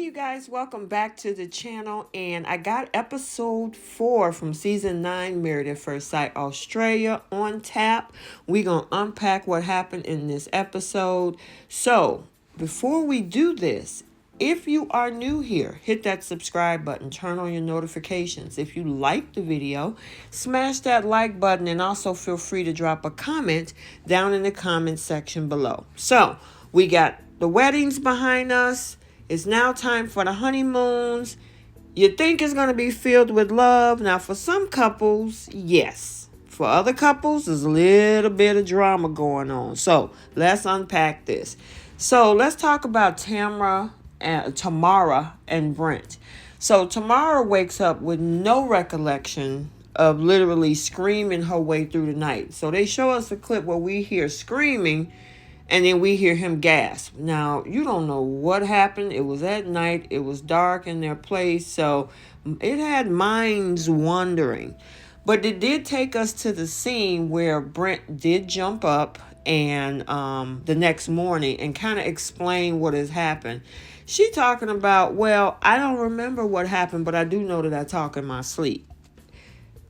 you guys, welcome back to the channel, and I got episode 4 from season 9 Married at First Sight Australia on tap. We're gonna unpack what happened in this episode. So before we do this, if you are new here, hit that subscribe button, turn on your notifications. If you like the video, smash that like button, and also feel free to drop a comment down in the comment section below. So we got the weddings behind us. It's now time for the honeymoons. You think it's going to be filled with love. Now, for some couples, yes. For other couples, there's a little bit of drama going on. So, let's unpack this. So, let's talk about Tamara and Brent. So, Tamara wakes up with no recollection of literally screaming her way through the night. So, they show us a clip where we hear screaming, and then we hear him gasp. Now, you don't know what happened. It was at night. It was dark in their place. So it had minds wandering. But it did take us to the scene where Brent did jump up and the next morning and kind of explain what has happened. She talking about, well, I don't remember what happened, but I do know that I talk in my sleep.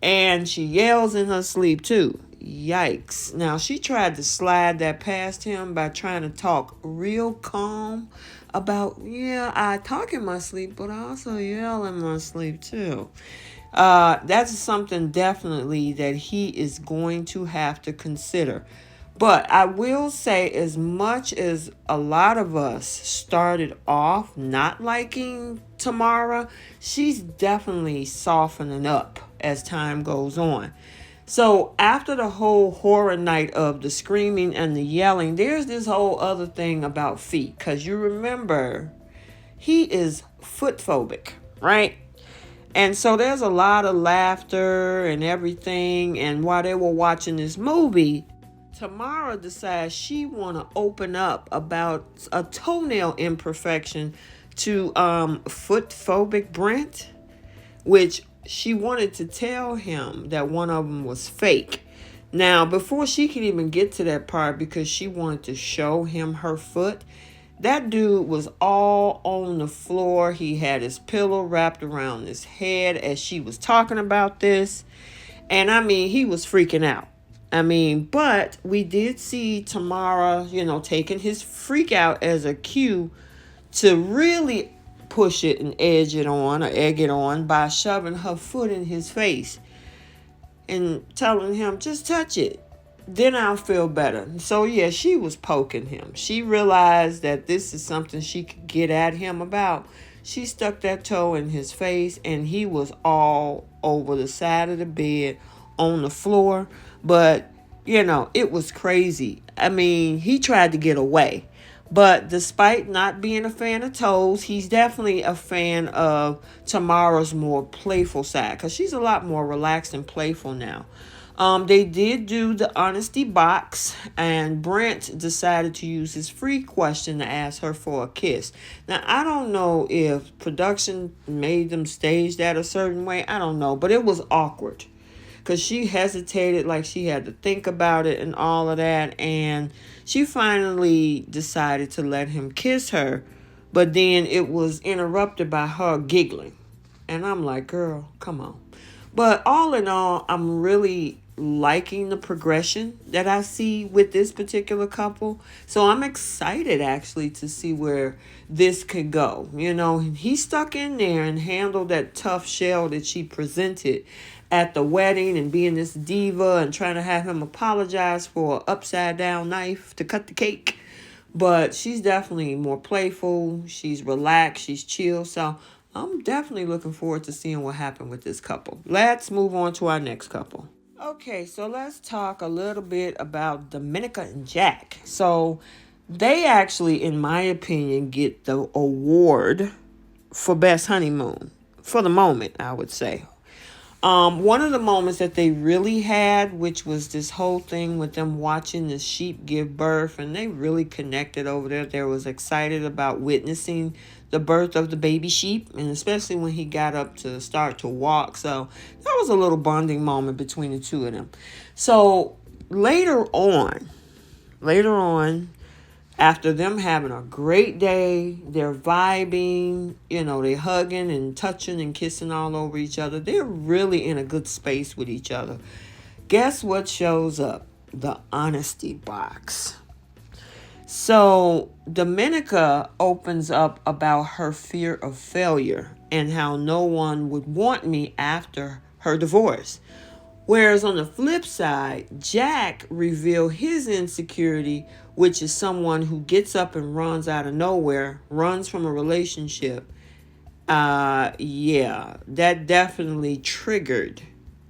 And she yells in her sleep too. Yikes. Now, she tried to slide that past him by trying to talk real calm about, yeah, I talk in my sleep, but I also yell in my sleep too. That's something definitely that he is going to have to consider. But I will say, as much as a lot of us started off not liking Tamara, she's definitely softening up as time goes on. So after the whole horror night of the screaming and the yelling, there's this whole other thing about feet. Because you remember, he is foot phobic, right? And so there's a lot of laughter and everything. And while they were watching this movie, Tamara decides she want to open up about a toenail imperfection to foot phobic Brent, which she wanted to tell him that one of them was fake. Now, before she could even get to that part, because she wanted to show him her foot, that dude was all on the floor. He had his pillow wrapped around his head as she was talking about this. And I mean, he was freaking out. But we did see Tamara, taking his freak out as a cue to really push it and egg it on by shoving her foot in his face and telling him, just touch it, then I'll feel better. So yeah, she was poking him. She realized that this is something she could get at him about. She stuck that toe in his face, and he was all over the side of the bed on the floor. But it was crazy. He tried to get away. But despite not being a fan of toes, he's definitely a fan of Tamara's more playful side, because she's a lot more relaxed and playful now. They did do the honesty box, and Brent decided to use his free question to ask her for a kiss. Now, I don't know if production made them stage that a certain way. I don't know, but it was awkward, because she hesitated, like she had to think about it and all of that. And she finally decided to let him kiss her. But then it was interrupted by her giggling. And I'm like, girl, come on. But all in all, I'm really liking the progression that I see with this particular couple. So I'm excited actually to see where this could go. He stuck in there and handled that tough shell that she presented at the wedding, and being this diva and trying to have him apologize for an upside down knife to cut the cake. But she's definitely more playful. She's relaxed. She's chill. So I'm definitely looking forward to seeing what happened with this couple. Let's move on to our next couple. Okay, so let's talk a little bit about Domenica and Jack. So they actually, in my opinion, get the award for best honeymoon for the moment, I would say. One of the moments that they really had, which was this whole thing with them watching the sheep give birth, and they really connected over there. They was excited about witnessing the birth of the baby sheep, and especially when he got up to start to walk. So that was a little bonding moment between the two of them. So later on, After them having a great day, they're vibing, they're hugging and touching and kissing all over each other. They're really in a good space with each other. Guess what shows up? The honesty box. So Domenica opens up about her fear of failure and how no one would want me after her divorce. Whereas on the flip side, Jack revealed his insecurity, which is someone who gets up and runs out of nowhere, runs from a relationship. Yeah, that definitely triggered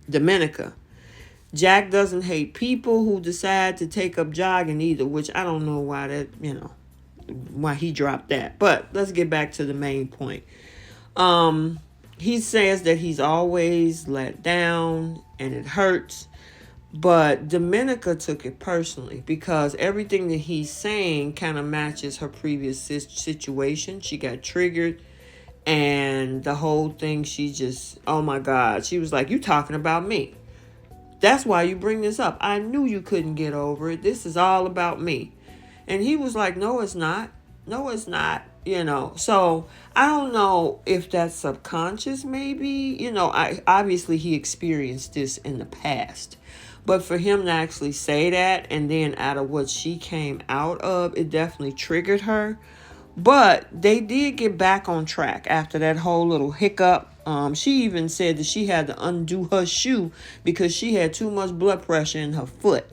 Domenica. Jack doesn't hate people who decide to take up jogging either, which I don't know why why he dropped that. But let's get back to the main point. He says that he's always let down and it hurts. But Domenica took it personally because everything that he's saying kind of matches her previous situation. She got triggered and the whole thing, she just, oh my God. She was like, you talking about me. That's why you bring this up. I knew you couldn't get over it. This is all about me. And he was like, no, it's not. No, it's not. So I don't know if that's subconscious, maybe. Obviously he experienced this in the past. But for him to actually say that, and then out of what she came out of, it definitely triggered her. But they did get back on track after that whole little hiccup. She even said that she had to undo her shoe because she had too much blood pressure in her foot.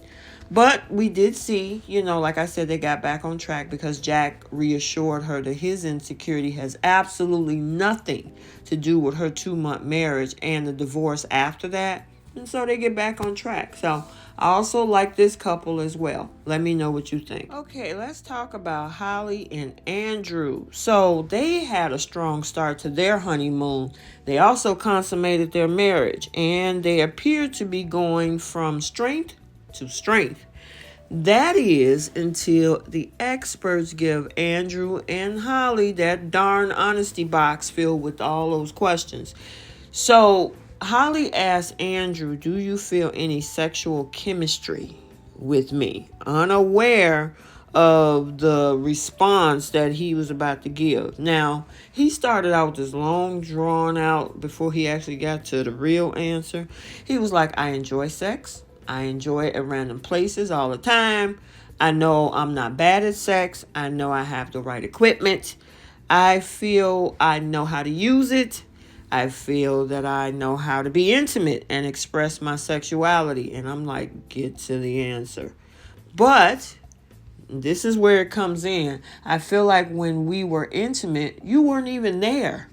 But we did see, like I said, they got back on track because Jack reassured her that his insecurity has absolutely nothing to do with her 2-month marriage and the divorce after that. And so they get back on track. So I also like this couple as well. Let me know what you think. Okay, let's talk about Holly and Andrew. So they had a strong start to their honeymoon. They also consummated their marriage, and they appear to be going from strength to strength. That is until the experts give Andrew and Holly that darn honesty box filled with all those questions. So Holly asked Andrew, do you feel any sexual chemistry with me? Unaware of the response that he was about to give. Now, he started out with this long, drawn out, before he actually got to the real answer. He was like, I enjoy sex. I enjoy it at random places all the time. I know I'm not bad at sex. I know I have the right equipment. I feel I know how to use it. I feel that I know how to be intimate and express my sexuality. And I'm like, get to the answer. But this is where it comes in. I feel like when we were intimate, you weren't even there.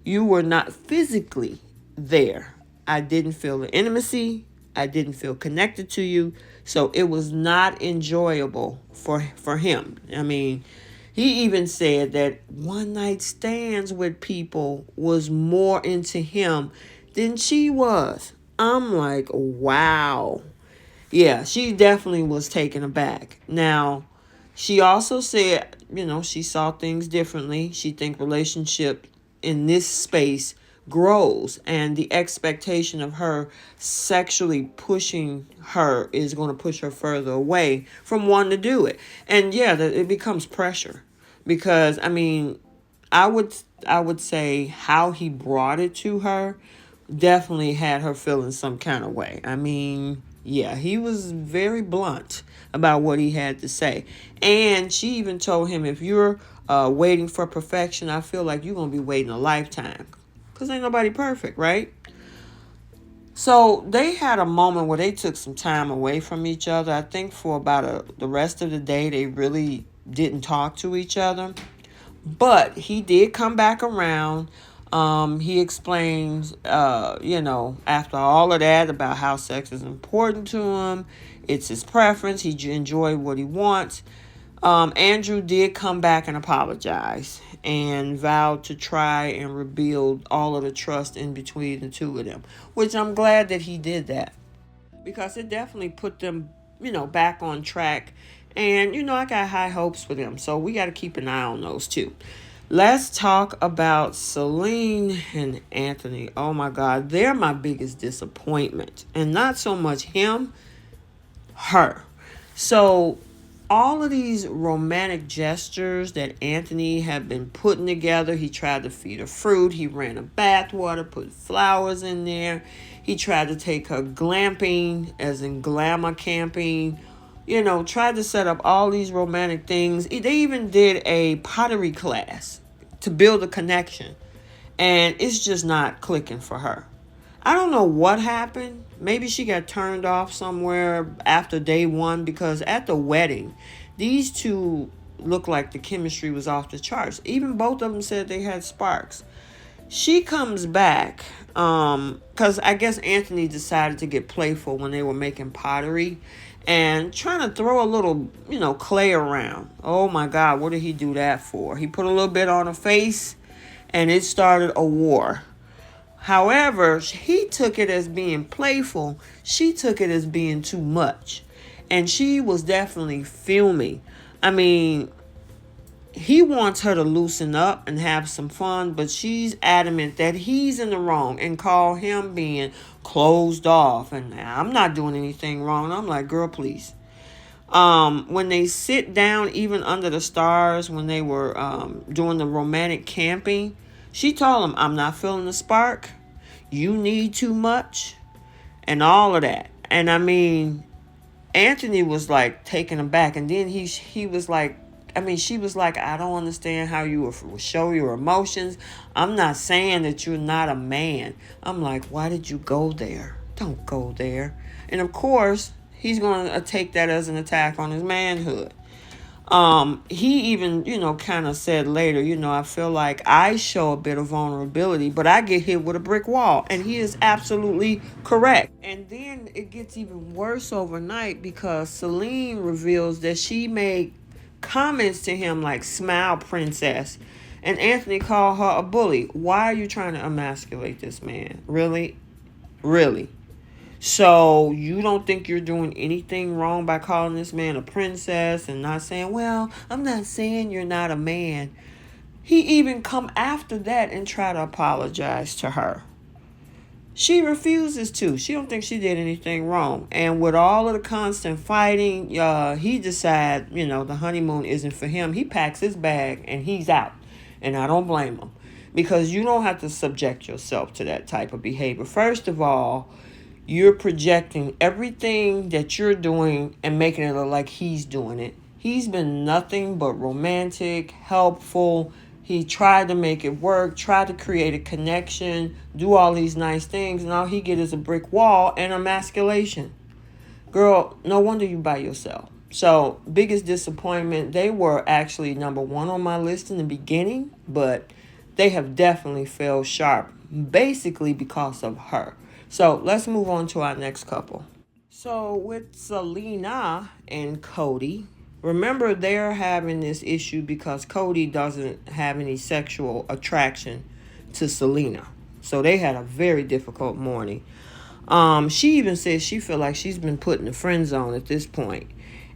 You were not physically there. I didn't feel the intimacy. I didn't feel connected to you. So it was not enjoyable for him. I mean, he even said that one night stands with people was more into him than she was. I'm like, wow. Yeah, she definitely was taken aback. Now, she also said, she saw things differently. She think relationship in this space grows, and the expectation of her sexually pushing her is going to push her further away from wanting to do it. And yeah, it becomes pressure because I would say how he brought it to her definitely had her feeling some kind of way. Yeah, he was very blunt about what he had to say. And she even told him, if you're waiting for perfection, I feel like you're going to be waiting a lifetime. Because ain't nobody perfect, right? So they had a moment where they took some time away from each other. I think for about the rest of the day, they really didn't talk to each other. But he did come back around. He explains, after all of that about how sex is important to him. It's his preference. He enjoyed what he wants. Andrew did come back and apologize and vowed to try and rebuild all of the trust in between the two of them, which I'm glad that he did that because it definitely put them, back on track. And, I got high hopes for them. So we got to keep an eye on those two. Let's talk about Celine and Anthony. Oh my God, they're my biggest disappointment. And not so much him, her. So all of these romantic gestures that Anthony had been putting together. He tried to feed her fruit. He ran a bathwater, put flowers in there. He tried to take her glamping, as in glamour camping. Tried to set up all these romantic things. They even did a pottery class to build a connection. And it's just not clicking for her. I don't know what happened. Maybe she got turned off somewhere after day one, because at the wedding, these two looked like the chemistry was off the charts. Even both of them said they had sparks. She comes back because I guess Anthony decided to get playful when they were making pottery and trying to throw a little, clay around. Oh my God, what did he do that for? He put a little bit on her face and it started a war. However, he took it as being playful. She took it as being too much. And she was definitely fuming. I mean, he wants her to loosen up and have some fun, but she's adamant that he's in the wrong and call him being closed off. And I'm not doing anything wrong. I'm like, girl, please. When they sit down, even under the stars, when they were doing the romantic camping, she told him, I'm not feeling the spark. You need too much. And all of that. And I mean, Anthony was like taken aback. And then he was like, she was like, I don't understand how you will show your emotions. I'm not saying that you're not a man. I'm like, why did you go there? Don't go there. And of course, he's going to take that as an attack on his manhood. He even, kind of said later, I feel like I show a bit of vulnerability, but I get hit with a brick wall. And he is absolutely correct. And then it gets even worse overnight because Celine reveals that she made comments to him like, smile, princess. And Anthony called her a bully. Why are you trying to emasculate this man? Really? Really? So you don't think you're doing anything wrong by calling this man a princess and not saying, well, I'm not saying you're not a man. He even come after that and try to apologize to her. She refuses to. She don't think she did anything wrong. And with all of the constant fighting, he decides, the honeymoon isn't for him. He packs his bag and he's out. And I don't blame him. Because you don't have to subject yourself to that type of behavior. First of all, you're projecting everything that you're doing and making it look like he's doing it. He's been nothing but romantic, helpful. He tried to make it work, tried to create a connection, do all these nice things. And all he get is a brick wall and emasculation. Girl, no wonder you by yourself. So, biggest disappointment, they were actually number one on my list in the beginning, but they have definitely fell sharp, basically because of her. So let's move on to our next couple. So with Selina and Cody, remember they're having this issue because Cody doesn't have any sexual attraction to Selina. So they had a very difficult morning. She even says she feel like she's been put in the friend zone at this point.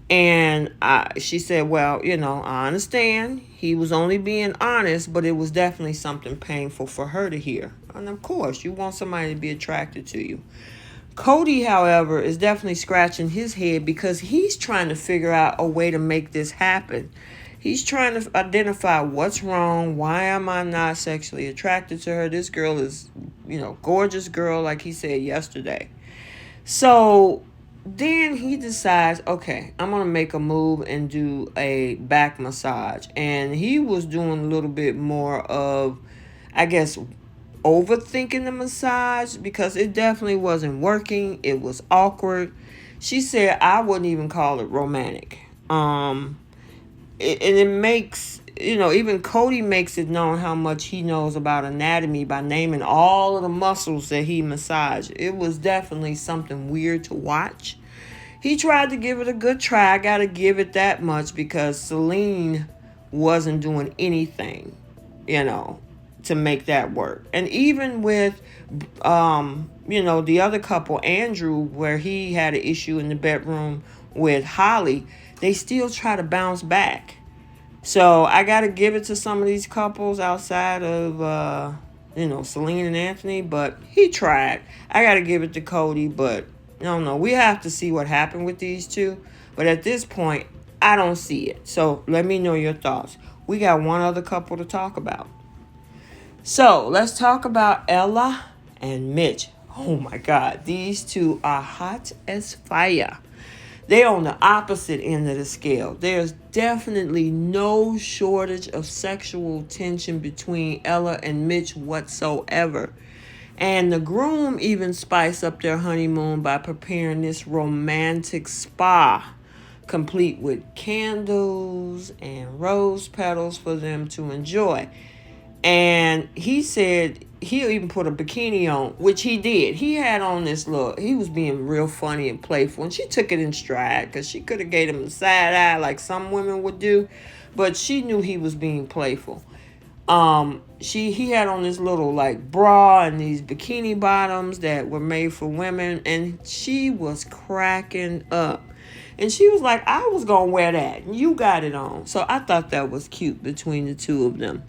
And she said, well, I understand. He was only being honest, but it was definitely something painful for her to hear. And of course, you want somebody to be attracted to you. Cody, however, is definitely scratching his head because he's trying to figure out a way to make this happen. He's trying to identify what's wrong. Why am I not sexually attracted to her? This girl is, gorgeous girl, like he said yesterday. So then he decides, okay, I'm going to make a move and do a back massage. And he was doing a little bit more of, I guess, overthinking the massage because it definitely wasn't working. It was awkward. She said, I wouldn't even call it romantic. It makes, even Cody makes it known how much he knows about anatomy by naming all of the muscles that he massaged. It was definitely something weird to watch. He tried to give it a good try. I got to give it that much because Celine wasn't doing anything, to make that work. And even with, the other couple, Andrew, where he had an issue in the bedroom with Holly, they still try to bounce back. So I got to give it to some of these couples outside of, Celine and Anthony, but he tried. I got to give it to Cody, but I don't know. We have to see what happened with these two. But at this point, I don't see it. So let me know your thoughts. We got one other couple to talk about. So let's talk about Ella and Mitch. Oh my God, these two are hot as fire. They're on the opposite end of the scale. There's definitely no shortage of sexual tension between Ella and Mitch whatsoever. And the groom even spiced up their honeymoon by preparing this romantic spa, complete with candles and rose petals for them to enjoy. And he said he'll even put a bikini on, which he did. He had on this look. He was being real funny and playful. And she took it in stride because she could have gave him a side eye like some women would do. But she knew he was being playful. He had on this little like bra and these bikini bottoms that were made for women. And she was cracking up. And she was like, I was going to wear that. And you got it on. So I thought that was cute between the two of them.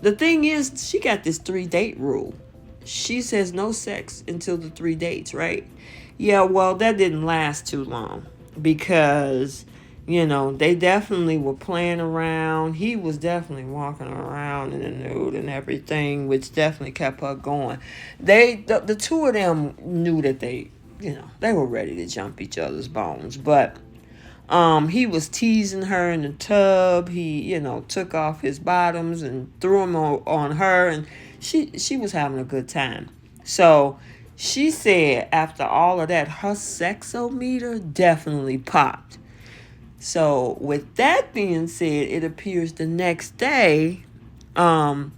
The thing is, she got this 3-date rule. She says no sex until the 3 dates, right? Yeah, well, that didn't last too long because, they definitely were playing around. He was definitely walking around in the nude and everything, which definitely kept her going. The two of them knew that they were ready to jump each other's bones, but he was teasing her in the tub. He, took off his bottoms and threw them on her, and she was having a good time. So she said after all of that, her sexometer definitely popped. So with that being said, it appears the next day, when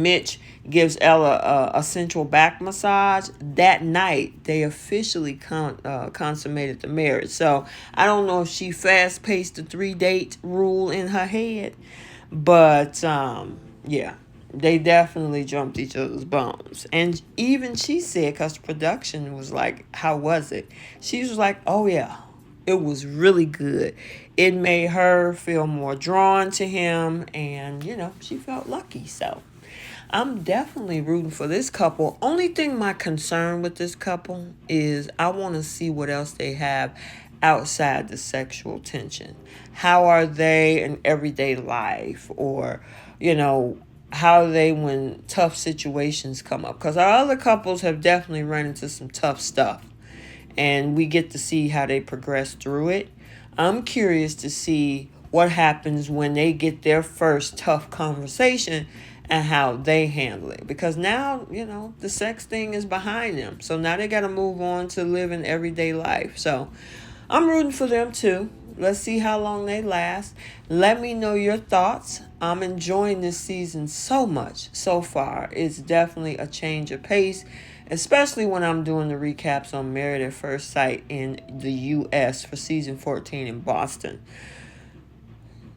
Mitch gives Ella a sensual back massage, that night they officially consummated the marriage. So I don't know if she fast-paced the 3-date rule in her head, but yeah, they definitely jumped each other's bones. And even she said, because production was like, how was it? She was like, oh yeah, it was really good. It made her feel more drawn to him, and she felt lucky. So I'm definitely rooting for this couple. Only thing my concern with this couple is I want to see what else they have outside the sexual tension. How are they in everyday life? Or, how are they when tough situations come up? Because our other couples have definitely run into some tough stuff. And we get to see how they progress through it. I'm curious to see what happens when they get their first tough conversation and how they handle it. Because now, the sex thing is behind them. So now they got to move on to living everyday life. So I'm rooting for them too. Let's see how long they last. Let me know your thoughts. I'm enjoying this season so much so far. It's definitely a change of pace, especially when I'm doing the recaps on Married at First Sight in the U.S. for season 14 in Boston.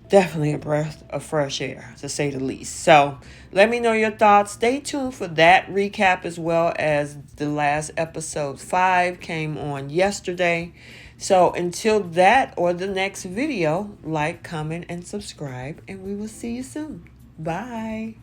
Definitely a breath of fresh air, to say the least. So let me know your thoughts. Stay tuned for that recap, as well as the last episode 5 came on yesterday. So until that or the next video, like, comment, and subscribe, and we will see you soon. Bye.